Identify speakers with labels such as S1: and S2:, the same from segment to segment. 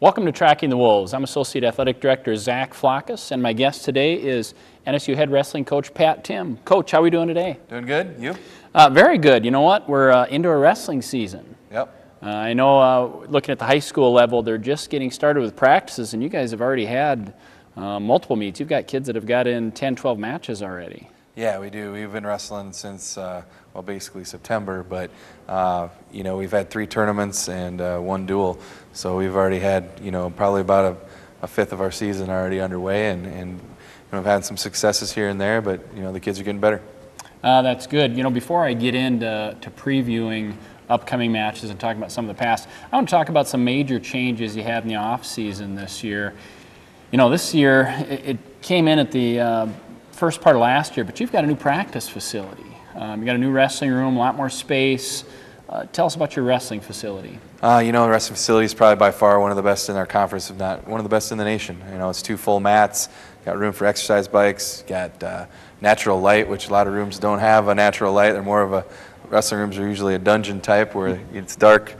S1: Welcome to Tracking the Wolves. I'm Associate Athletic Director Zach Flackus, and my guest today is NSU head wrestling coach Pat Timm. Coach, how are we doing today?
S2: Doing good. You?
S1: Very good. You know what? We're indoor wrestling season.
S2: Yep.
S1: I know looking at the high school level, they're just getting started with practices, and you guys have already had multiple meets. You've got kids that have got in 10, 12 matches already.
S2: Yeah, we do. We've been wrestling since, basically September, but, we've had 3 tournaments and 1 duel. So we've already had, probably about a fifth of our season already underway, and we've had some successes here and there, but, the kids are getting better.
S1: That's good. Before I get into previewing upcoming matches and talking about some of the past, I want to talk about some major changes you had in the off season this year. This year it came in at the first part of last year, but you've got a new practice facility. You got a new wrestling room, a lot more space. Tell us about your wrestling facility.
S2: The wrestling facility is probably by far one of the best in our conference, if not one of the best in the nation. It's 2 full mats, got room for exercise bikes, got natural light, which a lot of rooms don't have a natural light. They're more of a, wrestling rooms are usually a dungeon type where it's dark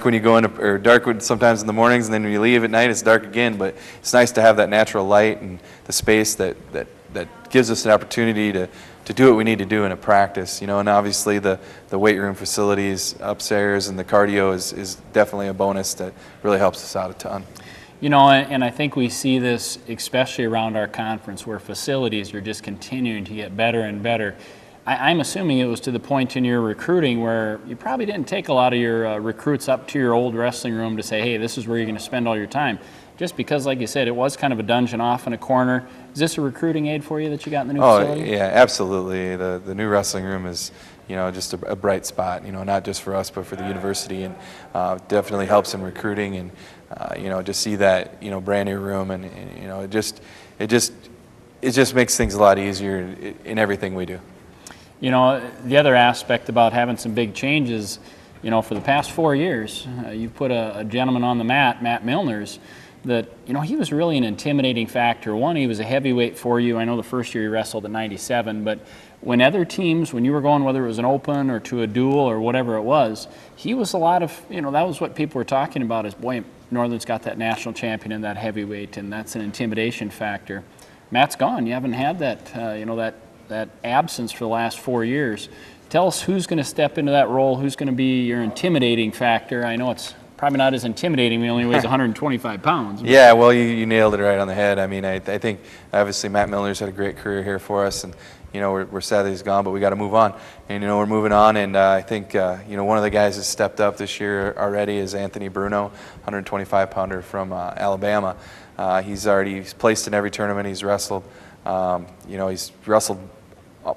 S2: when you go in, or dark sometimes in the mornings, and then when you leave at night it's dark again. But it's nice to have that natural light and the space that gives us an opportunity to do what we need to do in a practice. And obviously the weight room facilities upstairs and the cardio is definitely a bonus that really helps us out a ton.
S1: And I think we see this especially around our conference where facilities are just continuing to get better and better. I'm assuming it was to the point in your recruiting where you probably didn't take a lot of your recruits up to your old wrestling room to say, hey, this is where you're going to spend all your time. Just because, like you said, it was kind of a dungeon off in a corner. Is this a recruiting aid for you that you got in the new facility?
S2: Oh, yeah, absolutely. The new wrestling room is, just a bright spot, not just for us but for the university, and definitely helps in recruiting, and, just see that, brand new room, and it just makes things a lot easier in everything we do.
S1: The other aspect about having some big changes, for the past 4 years, you've put a gentleman on the mat, Matt Milners, that, he was really an intimidating factor. One, he was a heavyweight for you. I know the first year he wrestled at 97, but when other teams, when you were going, whether it was an open or to a duel or whatever it was, he was a lot of, that was what people were talking about is, boy, Northern's got that national champion in that heavyweight, and that's an intimidation factor. Matt's gone. You haven't had that, that absence for the last 4 years. Tell us who's going to step into that role, who's going to be your intimidating factor. I know it's probably not as intimidating. He only weighs 125 pounds.
S2: Yeah, well, you nailed it right on the head. I mean, I think obviously Matt Milner's had a great career here for us, and we're sad that he's gone, but we got to move on. And we're moving on, and I think one of the guys that stepped up this year already is Anthony Bruno, 125-pounder from Alabama. He's placed in every tournament he's wrestled. He's wrestled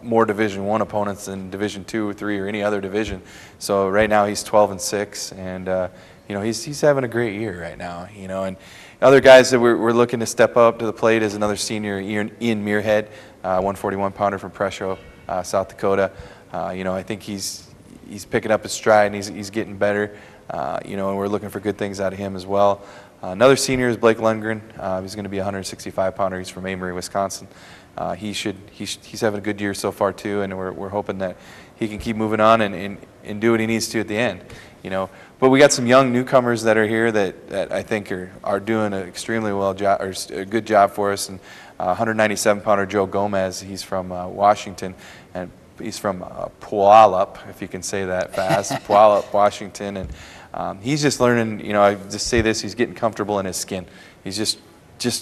S2: more Division I opponents than Division II, III, or any other division. So right now he's 12-6, and he's having a great year right now. And other guys that we're looking to step up to the plate is another senior, Ian Muirhead, 141-pounder from Presho, South Dakota. I think he's picking up his stride, and he's getting better. And we're looking for good things out of him as well. Another senior is Blake Lundgren. He's going to be a 165-pounder. He's from Amory, Wisconsin. He's having a good year so far too, and we're hoping that he can keep moving on and do what he needs to at the end. But we got some young newcomers that are here that I think are doing an extremely job, or a good job for us. And 197-pounder Joe Gomez, he's from Washington, and he's from Puyallup, if you can say that fast, Puyallup, Washington, and he's just learning. I just say this: he's getting comfortable in his skin. He's just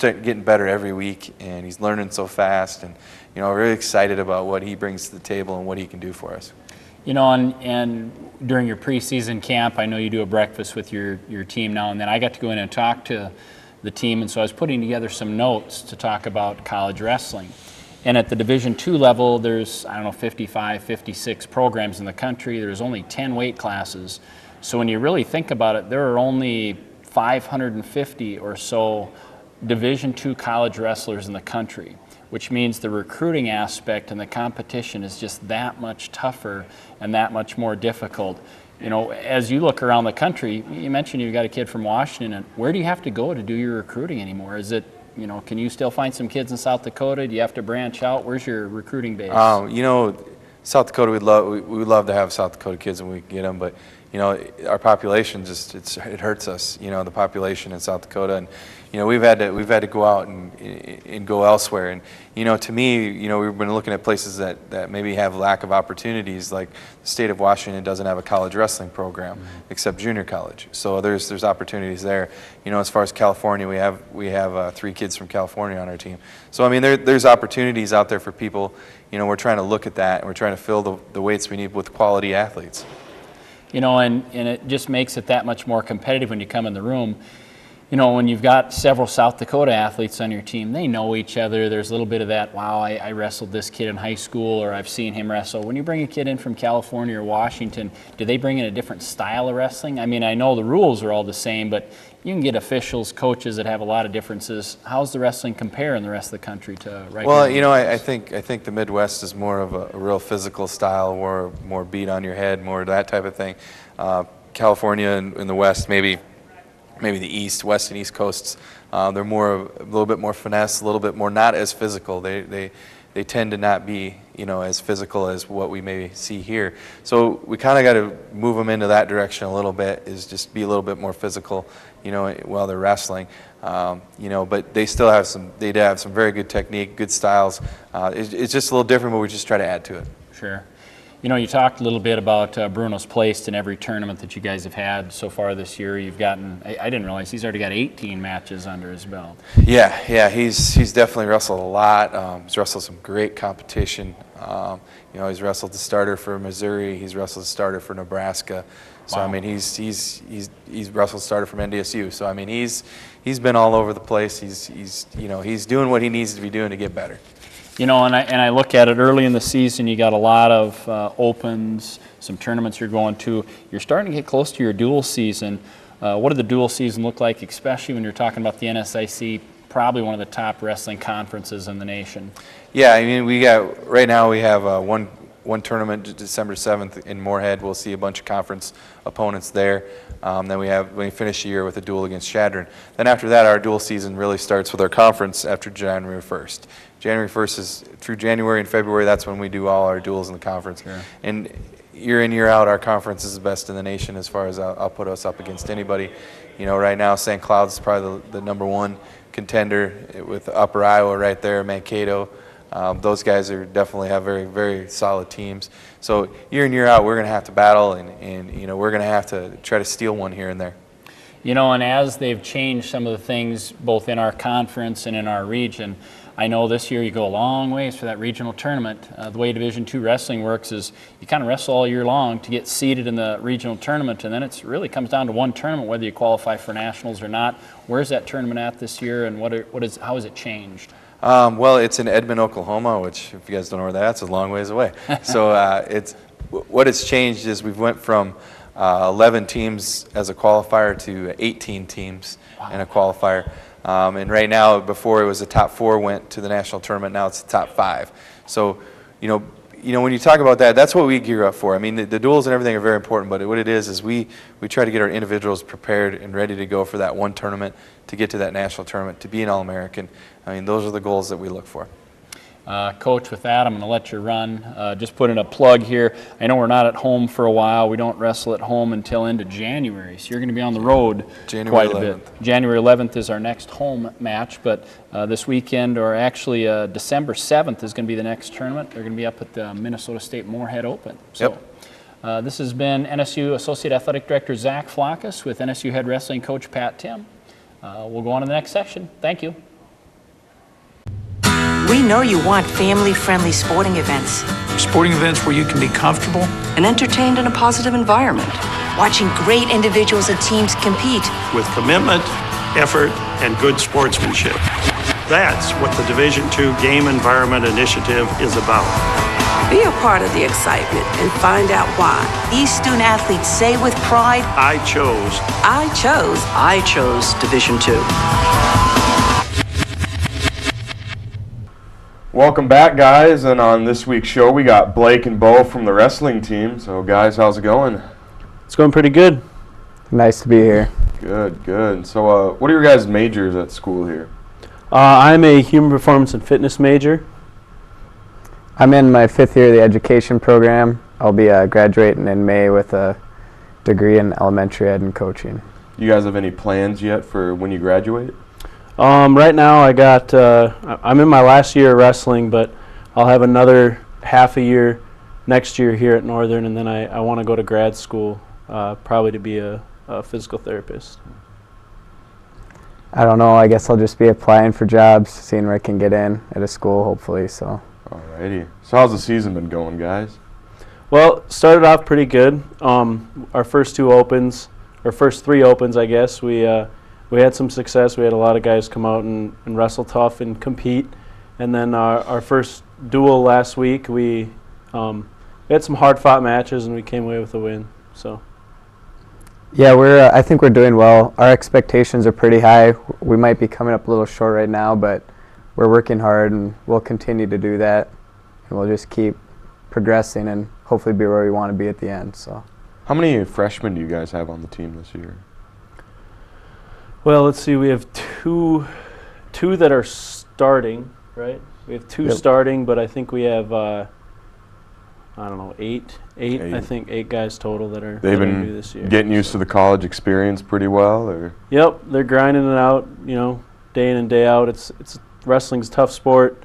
S2: getting better every week, and he's learning so fast, and really excited about what he brings to the table and what he can do for us.
S1: And during your preseason camp, I know you do a breakfast with your team now and then. I got to go in and talk to the team, and so I was putting together some notes to talk about college wrestling. And at the Division II level, there's, 55, 56 programs in the country. There's only 10 weight classes. So when you really think about it, there are only 550 or so Division II college wrestlers in the country, which means the recruiting aspect and the competition is just that much tougher and that much more difficult. As you look around the country, you mentioned you've got a kid from Washington, and where do you have to go to do your recruiting anymore? Is it, can you still find some kids in South Dakota? Do you have to branch out? Where's your recruiting base?
S2: South Dakota, we would love to have South Dakota kids and we can get them, but our population it hurts us, the population in South Dakota. And, we've had to go out and go elsewhere. And, to me, we've been looking at places that maybe have lack of opportunities, like the state of Washington doesn't have a college wrestling program except junior college. So there's opportunities there. As far as California, we have 3 kids from California on our team. So, I mean, there's opportunities out there for people. We're trying to look at that, and we're trying to fill the weights we need with quality athletes.
S1: And it just makes it that much more competitive when you come in the room. When you've got several South Dakota athletes on your team, they know each other. There's a little bit of that, wow, I wrestled this kid in high school, or I've seen him wrestle. When you bring a kid in from California or Washington, do they bring in a different style of wrestling? I mean, I know the rules are all the same, but you can get officials, coaches that have a lot of differences. How's the wrestling compare in the rest of the country to right
S2: Well,
S1: now?
S2: I think the Midwest is more of a real physical style, more beat on your head, more that type of thing. California and the West, maybe the East, West and East coasts, they're a little bit more finesse, a little bit more not as physical. They tend to not be, as physical as what we may see here. So we kind of got to move them into that direction a little bit, is just be a little bit more physical, while they're wrestling. But they still have some very good technique, good styles. It's just a little different, but we just try to add to it.
S1: Sure. You talked a little bit about Bruno's placed in every tournament that you guys have had so far this year. You've gotten, I didn't realize he's already got 18 matches under his belt.
S2: Yeah, he's definitely wrestled a lot. He's wrestled some great competition. He's wrestled the starter for Missouri. He's wrestled the starter for Nebraska. So
S1: Wow.
S2: I mean, he's wrestled starter from NDSU. So I mean, he's been all over the place. He's doing what he needs to be doing to get better.
S1: And I look at it early in the season, you got a lot of opens, some tournaments you're going to. You're starting to get close to your dual season. What did the dual season look like, especially when you're talking about the NSIC, probably one of the top wrestling conferences in the nation? Yeah,
S2: I mean, right now we have one tournament December 7th in Moorhead. We'll see a bunch of conference opponents there. Then we finish the year with a duel against Chadron. Then after that, our dual season really starts with our conference after January 1st. January 1st is through January and February. That's when we do all our duels in the conference.
S1: Sure.
S2: And year in, year out, our conference is the best in the nation as far as I'll put us up against anybody. Right now, St. Cloud's is probably the number 1 contender with Upper Iowa right there, Mankato. Those guys definitely have very, very solid teams. So year in, year out, we're going to have to battle, and we're going to have to try to steal one here and there.
S1: And as they've changed some of the things both in our conference and in our region, I know this year you go a long ways for that regional tournament. The way Division II wrestling works is you kind of wrestle all year long to get seeded in the regional tournament, and then it really comes down to one tournament, whether you qualify for nationals or not. Where's that tournament at this year, and how has it changed?
S2: Well, it's in Edmond, Oklahoma, which, if you guys don't know where that's, a long ways away. So what it's changed is we've went from 11 teams as a qualifier to 18 teams in a qualifier. And right now, before it was the top 4 went to the national tournament. Now it's the top 5. So, when you talk about that, that's what we gear up for. I mean, the duels and everything are very important, but what it is we try to get our individuals prepared and ready to go for that one tournament, to get to that national tournament, to be an All-American. I mean, those are the goals that we look for.
S1: Coach, with that, I'm going to let you run. Just put in a plug here. I know we're not at home for a while. We don't wrestle at home until into January, so you're going to be on the road
S2: January
S1: quite
S2: 11th.
S1: a bit. January 11th is our next home match, but this weekend, or actually December 7th, is going to be the next tournament. They're going to be up at the Minnesota State Moorhead Open. So, this has been NSU Associate Athletic Director Zach Flackus with NSU Head Wrestling Coach Pat Tim. We'll go on to the next section. Thank you.
S3: We know you want family-friendly sporting events.
S4: Sporting events where you can be comfortable
S3: and entertained in a positive environment. Watching great individuals and teams compete.
S5: With commitment, effort, and good sportsmanship. That's what the Division II Game Environment Initiative is about.
S6: Be a part of the excitement and find out why.
S3: These student athletes say with pride,
S5: I chose
S3: Division II.
S7: Welcome back, guys, and on this week's show we got Blake and Bo from the wrestling team. So, guys, how's it going?
S8: It's going pretty good. Nice to be here.
S7: Good. So, what are your guys' majors at school here?
S8: I'm a human performance and fitness major.
S9: I'm in my 5th year of the education program. I'll be graduating in May with a degree in elementary ed and coaching.
S7: You guys have any plans yet for when you graduate?
S8: Right now I'm in my last year of wrestling, but I'll have another half a year next year here at Northern, and then I want to go to grad school, probably to be a physical therapist.
S9: I don't know, I guess I'll just be applying for jobs, seeing where I can get in at a school, hopefully. So.
S7: Alrighty. So how's the season been going, guys?
S8: Well, started off pretty good. Our first three opens, I guess, we had some success. We had a lot of guys come out and wrestle tough and compete. And then our first duel last week, we had some hard-fought matches, and we came away with a win. So.
S9: Yeah, I think we're doing well. Our expectations are pretty high. We might be coming up a little short right now, but we're working hard, and we'll continue to do that. And we'll just keep progressing and hopefully be where we want to be at the end. So.
S7: How many freshmen do you guys have on the team this year?
S8: Well, let's see. We have two that are starting, right? We have two starting, but I think we have I don't know, eight. I think 8 guys total that are
S7: They've
S8: new
S7: been
S8: this year.
S7: getting used to the college experience pretty well, or?
S8: Yep, they're grinding it out, day in and day out. It's wrestling's a tough sport.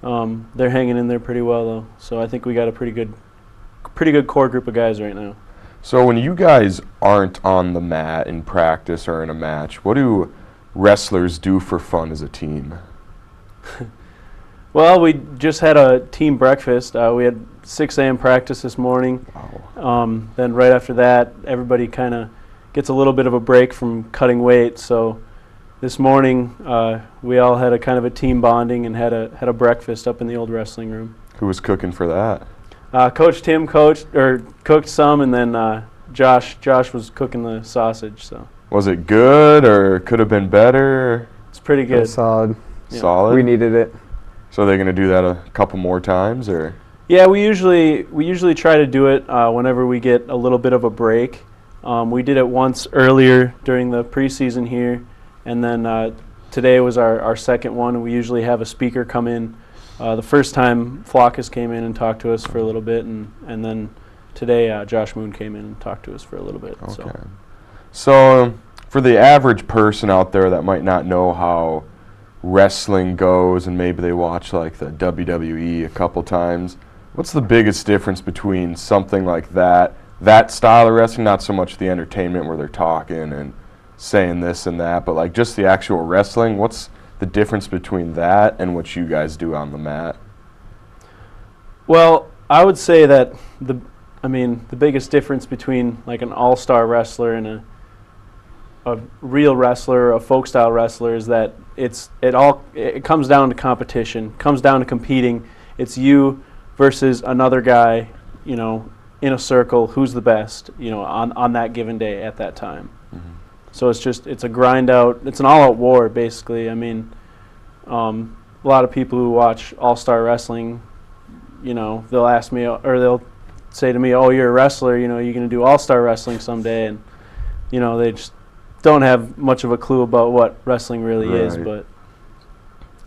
S8: They're hanging in there pretty well though. So I think we got a pretty good core group of guys right now.
S7: So when you guys aren't on the mat in practice or in a match, what do wrestlers do for fun as a team?
S8: Well, we just had a team breakfast. We had 6 a.m. practice this morning.
S7: Wow.
S8: Then right after that, everybody kind of gets a little bit of a break from cutting weight. So this morning, we all had a kind of a team bonding and had a breakfast up in the old wrestling room.
S7: Who was cooking for that?
S8: Coach Tim cooked some, and then Josh was cooking the sausage. So
S7: Was it good, or could have been better?
S8: it's pretty good.
S9: Solid.
S8: Yeah.
S7: Solid?
S9: We needed it.
S7: So are they going to do that a couple more times, or?
S8: Yeah, we usually try to do it whenever we get a little bit of a break. We did it once earlier during the preseason here, and then today was our second one. And we usually have a speaker come in. The first time Flockus came in and talked to us for a little bit, and then today Josh Moon came in and talked to us for a little bit.
S7: Okay. So for the average person out there that might not know how wrestling goes, and maybe they watch like the WWE a couple times, what's the biggest difference between something like that style of wrestling, not so much the entertainment where they're talking and saying this and that, but like just the actual wrestling? What's the difference between that and what you guys do on the mat?
S8: Well, I would say that the biggest difference between like an all-star wrestler and a real wrestler, a folk style wrestler, is that it comes down to competition, comes down to competing. It's you versus another guy, in a circle, who's the best, on that given day at that time. Mm-hmm. So it's a grind out, it's an all-out war basically. I mean, a lot of people who watch all-star wrestling, they'll ask me, or they'll say to me, "Oh, you're a wrestler, you're going to do all-star wrestling someday," and they just don't have much of a clue about what wrestling really is. But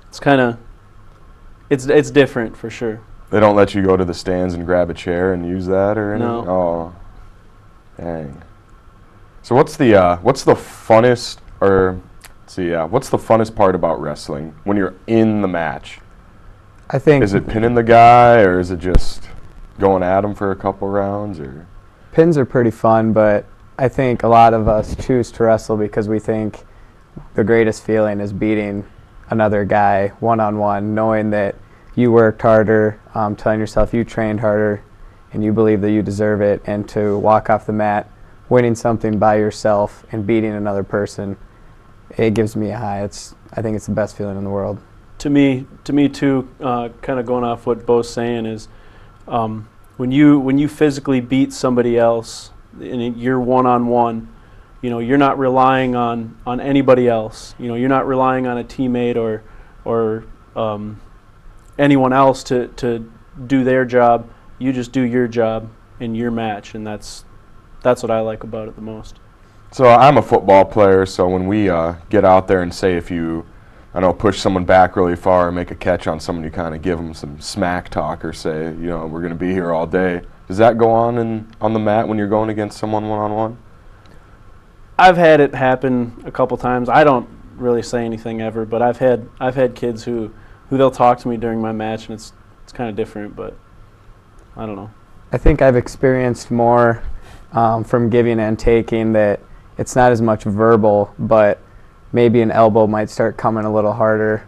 S8: it's kind of it's different for sure.
S7: They don't let you go to the stands and grab a chair and use that, or anything?
S8: No.
S7: Oh, dang. So what's the funnest, what's the funnest part about wrestling when you're in the match?
S9: I think.
S7: Is it pinning the guy, or is it just going at him for a couple rounds, or?
S9: Pins are pretty fun, but I think a lot of us choose to wrestle because we think the greatest feeling is beating another guy one-on-one, knowing that you worked harder, telling yourself you trained harder, and you believe that you deserve it, and to walk off the mat winning something by yourself and beating another person, it gives me a high. I think it's the best feeling in the world.
S8: To me too, kind of going off what Bo's saying is, when you physically beat somebody else and you're one-on-one, you're not relying on anybody else. You're not relying on a teammate or anyone else to do their job. You just do your job in your match, and that's what I like about it the most.
S7: So I'm a football player, so when we get out there and say if you, push someone back really far or make a catch on someone, you kind of give them some smack talk or say, we're going to be here all day. Does that go on the mat when you're going against someone one-on-one?
S8: I've had it happen a couple times. I don't really say anything ever, but I've had kids who they'll talk to me during my match, and it's kind of different, but I don't know.
S9: I think I've experienced more from giving and taking that it's not as much verbal, but maybe an elbow might start coming a little harder.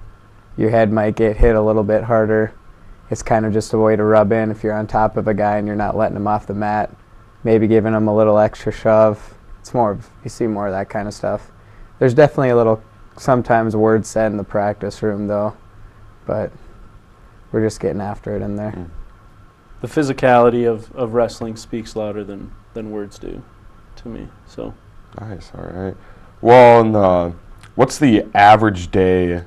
S9: Your head might get hit a little bit harder. It's kind of just a way to rub in if you're on top of a guy and you're not letting him off the mat. Maybe giving him a little extra shove. It's more of, you see more of that kind of stuff. There's definitely a little, sometimes words said in the practice room though, but we're just getting after it in there.
S8: The physicality of wrestling speaks louder than words do to me. So.
S7: Nice, all right. Well, and what's the average day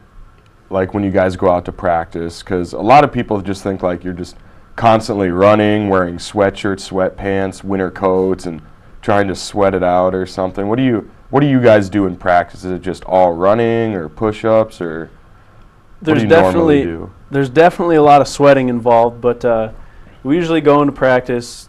S7: like when you guys go out to practice? Because a lot of people just think like you're just constantly running, wearing sweatshirts, sweatpants, winter coats, and trying to sweat it out or something. What do you guys do in practice? Is it just all running or push-ups, or what do you normally do?
S8: There's definitely a lot of sweating involved, but we usually go into practice,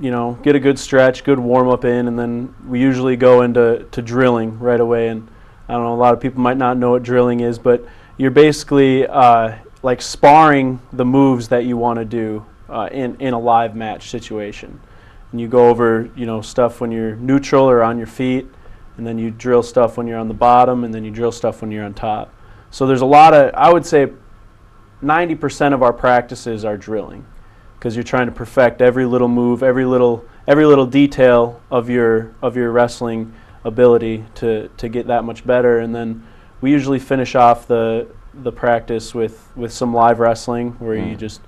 S8: get a good stretch, good warm-up in, and then we usually go into drilling right away. And I don't know, a lot of people might not know what drilling is, but you're basically like sparring the moves that you want to do in a live match situation. And you go over, stuff when you're neutral or on your feet, and then you drill stuff when you're on the bottom, and then you drill stuff when you're on top. So there's a lot of, I would say 90% of our practices are drilling, because you're trying to perfect every little move, every little detail of your wrestling ability to get that much better. And then we usually finish off the practice with some live wrestling, where you just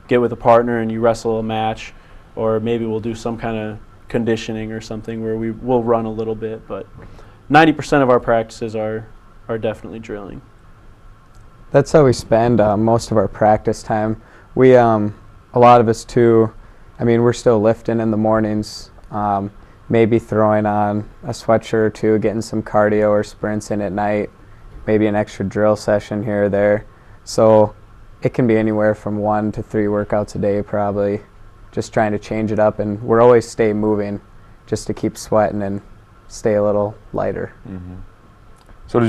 S8: get with a partner and you wrestle a match, or maybe we'll do some kind of conditioning or something where we'll run a little bit. But 90% of our practices are definitely drilling.
S9: That's how we spend most of our practice time. We a lot of us too, we're still lifting in the mornings, maybe throwing on a sweatshirt or two, getting some cardio or sprints in at night, maybe an extra drill session here or there. So it can be anywhere from 1 to 3 workouts a day probably, just trying to change it up, and we're always stay moving just to keep sweating and stay a little lighter.
S7: Mm-hmm. So do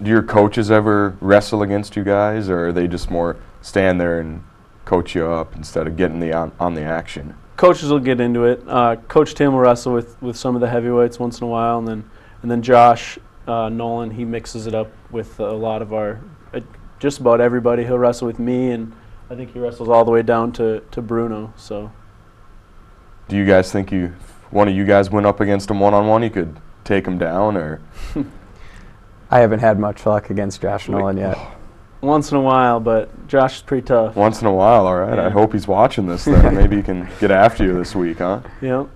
S7: your coaches ever wrestle against you guys, or are they just more stand there and coach you up instead of getting on the action?
S8: Coaches will get into it. Coach Tim will wrestle with some of the heavyweights once in a while, and then Josh Nolan, he mixes it up with a lot of our, just about everybody. He'll wrestle with me, and I think he wrestles all the way down to Bruno. So,
S7: do you guys think if one of you guys went up against him one-on-one, you could take him down, or?
S9: I haven't had much luck against Josh Nolan yet.
S8: Once in a while, but Josh is pretty tough.
S7: Once in a while, all right. Yeah. I hope he's watching this then. Maybe he can get after you this week, huh?
S8: Yep.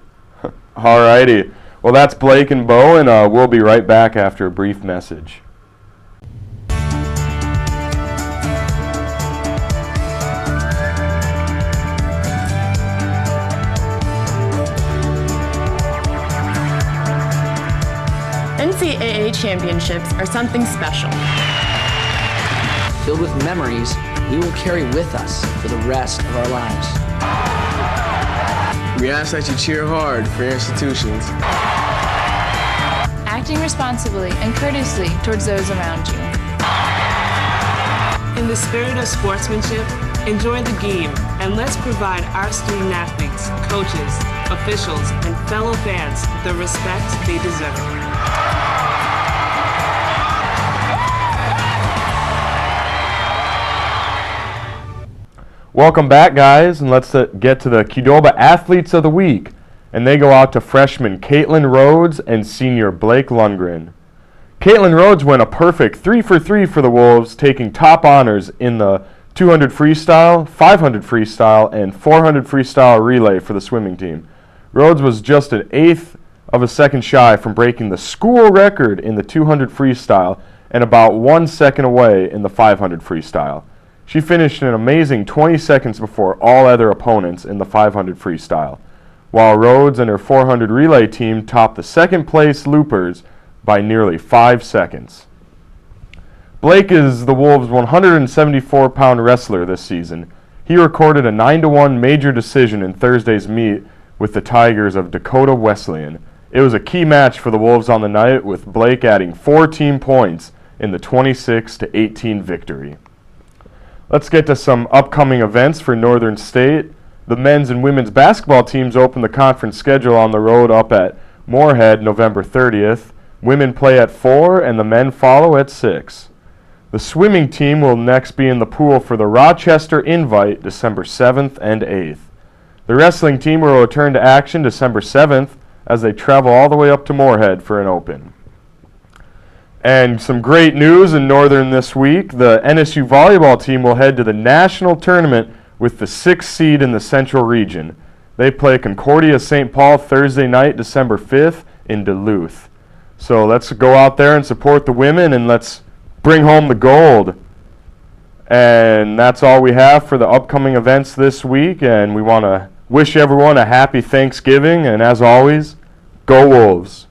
S7: All righty. Well, that's Blake and Bo, and we'll be right back after a brief message.
S10: NCAA championships are something special.
S11: Filled with memories we will carry with us for the rest of our lives.
S12: We ask that you cheer hard for your institutions.
S10: Acting responsibly and courteously towards those around you.
S6: In the spirit of sportsmanship, enjoy the game, and let's provide our student athletes, coaches, officials, and fellow fans the respect they deserve.
S7: Welcome back, guys, and let's get to the Qdoba Athletes of the Week. And they go out to freshman Caitlin Rhodes and senior Blake Lundgren. Caitlin Rhodes went a perfect 3 for 3 for the Wolves, taking top honors in the 200 freestyle, 500 freestyle, and 400 freestyle relay for the swimming team. Rhodes was just an eighth of a second shy from breaking the school record in the 200 freestyle and about 1 second away in the 500 freestyle. She finished an amazing 20 seconds before all other opponents in the 500 freestyle, while Rhodes and her 400 relay team topped the second-place loopers by nearly 5 seconds. Blake is the Wolves' 174-pound wrestler this season. he recorded a 9-1 major decision in Thursday's meet with the Tigers of Dakota Wesleyan. It was a key match for the Wolves on the night, with Blake adding 14 points in the 26-18 victory. Let's get to some upcoming events for Northern State. The men's and women's basketball teams open the conference schedule on the road up at Moorhead November 30th. Women play at 4 and the men follow at 6. The swimming team will next be in the pool for the Rochester Invite December 7th and 8th. The wrestling team will return to action December 7th as they travel all the way up to Moorhead for an open. And some great news in Northern this week. The NSU volleyball team will head to the national tournament with the 6th seed in the Central Region. They play Concordia St. Paul Thursday night, December 5th in Duluth. So let's go out there and support the women, and let's bring home the gold. And that's all we have for the upcoming events this week, and we want to wish everyone a happy Thanksgiving, and as always, go Wolves!